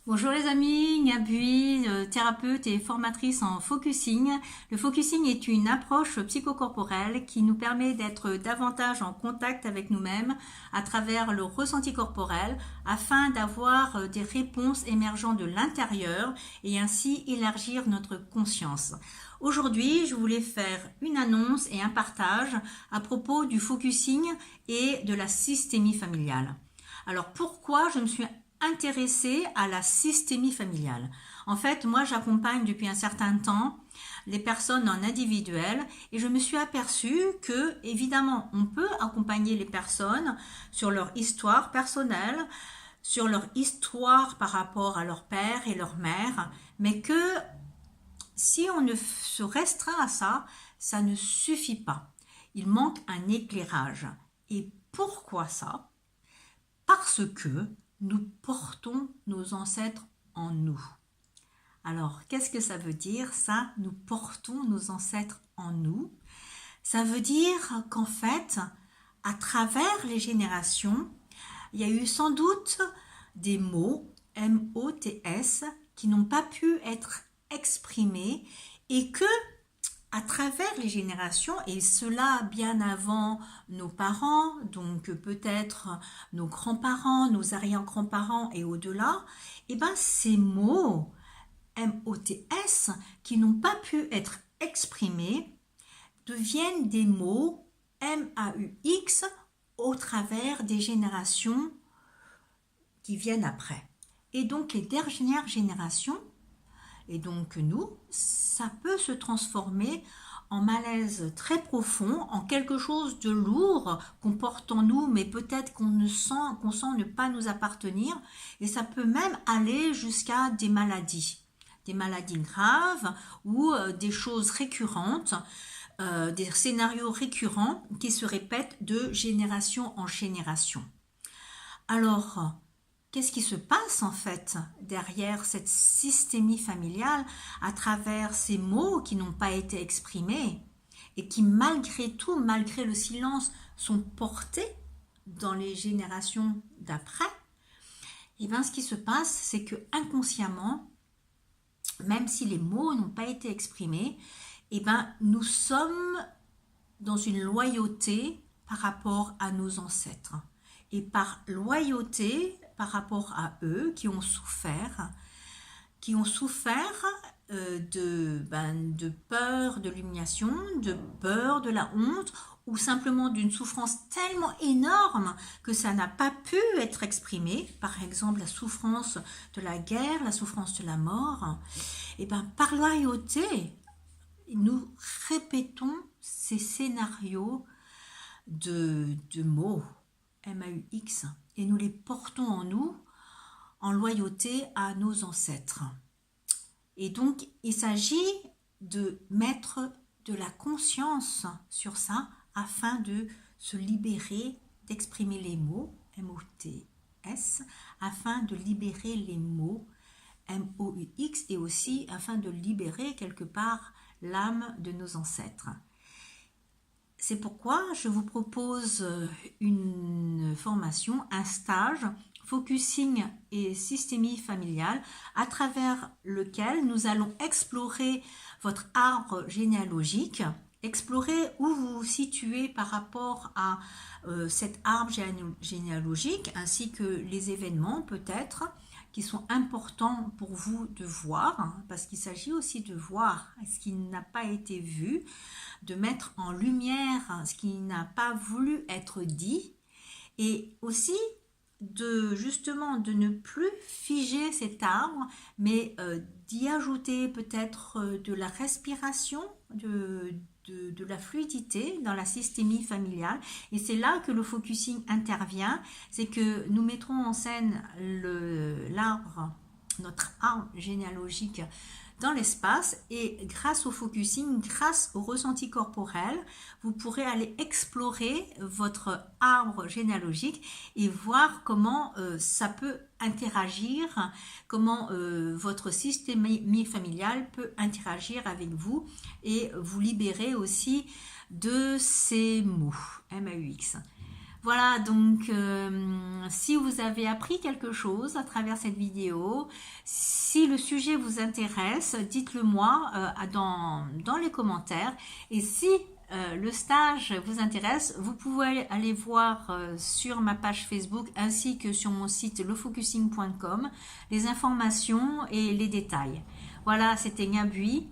Bonjour les amis, Ngabui, thérapeute et formatrice en focusing. Le focusing est une approche psychocorporelle qui nous permet d'être davantage en contact avec nous-mêmes à travers le ressenti corporel afin d'avoir des réponses émergeant de l'intérieur et ainsi élargir notre conscience. Aujourd'hui, je voulais faire une annonce et un partage à propos du focusing et de la systémie familiale. Alors pourquoi je me suis intéressée à la systémie familiale. En fait, moi, j'accompagne depuis un certain temps les personnes en individuel et je me suis aperçue que, évidemment, on peut accompagner les personnes sur leur histoire personnelle, sur leur histoire par rapport à leur père et leur mère, mais que si on ne se restreint à ça, ça ne suffit pas. Il manque un éclairage. Et pourquoi ça? Parce que nous portons nos ancêtres en nous. Alors, qu'est-ce que ça veut dire ça? Nous portons nos ancêtres en nous. Ça veut dire qu'en fait, à travers les générations, il y a eu sans doute des mots, M-O-T-S, qui n'ont pas pu être exprimés et que à travers les générations, et cela bien avant nos parents, donc peut-être nos grands-parents, nos arrière-grands-parents et au-delà, et ben ces mots M-O-T-S qui n'ont pas pu être exprimés deviennent des mots M-A-U-X au travers des générations qui viennent après. Et donc les dernières générations, et donc nous, ça peut se transformer en malaise très profond, en quelque chose de lourd qu'on porte en nous, mais peut-être qu'on sent ne pas nous appartenir. Et ça peut même aller jusqu'à des maladies graves ou des choses récurrentes, des scénarios récurrents qui se répètent de génération en génération. Alors, qu'est-ce qui se passe en fait derrière cette systémie familiale à travers ces mots qui n'ont pas été exprimés et qui malgré tout, malgré le silence, sont portés dans les générations d'après? Et bien ce qui se passe, c'est que inconsciemment, même si les mots n'ont pas été exprimés, et ben nous sommes dans une loyauté par rapport à nos ancêtres. Et par loyauté par rapport à eux qui ont souffert de peur de l'humiliation, de peur de la honte ou simplement d'une souffrance tellement énorme que ça n'a pas pu être exprimé, par exemple la souffrance de la guerre, la souffrance de la mort. Et ben par loyauté, nous répétons ces scénarios de mots M-A-U-X et nous les portons en nous en loyauté à nos ancêtres. Et donc, il s'agit de mettre de la conscience sur ça afin de se libérer, d'exprimer les mots M-O-T-S, afin de libérer les mots M-O-U-X et aussi afin de libérer quelque part l'âme de nos ancêtres. C'est pourquoi je vous propose une formation, un stage, focusing et systémie familiale, à travers lequel nous allons explorer votre arbre généalogique, explorer où vous vous situez par rapport à cet arbre généalogique, ainsi que les événements peut-être qui sont importants pour vous de voir, hein, parce qu'il s'agit aussi de voir ce qui n'a pas été vu, de mettre en lumière ce qui n'a pas voulu être dit, et aussi justement de ne plus figer cet arbre, mais d'y ajouter peut-être de la respiration, de la fluidité dans la systémie familiale. Et c'est là que le focusing intervient, c'est que nous mettrons en scène notre arbre généalogique dans l'espace, et grâce au focusing, grâce au ressenti corporel, vous pourrez aller explorer votre arbre généalogique et voir comment ça peut interagir, comment votre système familial peut interagir avec vous et vous libérer aussi de ces mots M-A-U-X. Voilà, donc si vous avez appris quelque chose à travers cette vidéo, si le sujet vous intéresse, dites-le moi dans les commentaires. Et si le stage vous intéresse, vous pouvez aller voir sur ma page Facebook ainsi que sur mon site lefocusing.com les informations et les détails. Voilà, c'était Ngabui,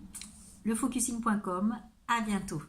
lefocusing.com. À bientôt.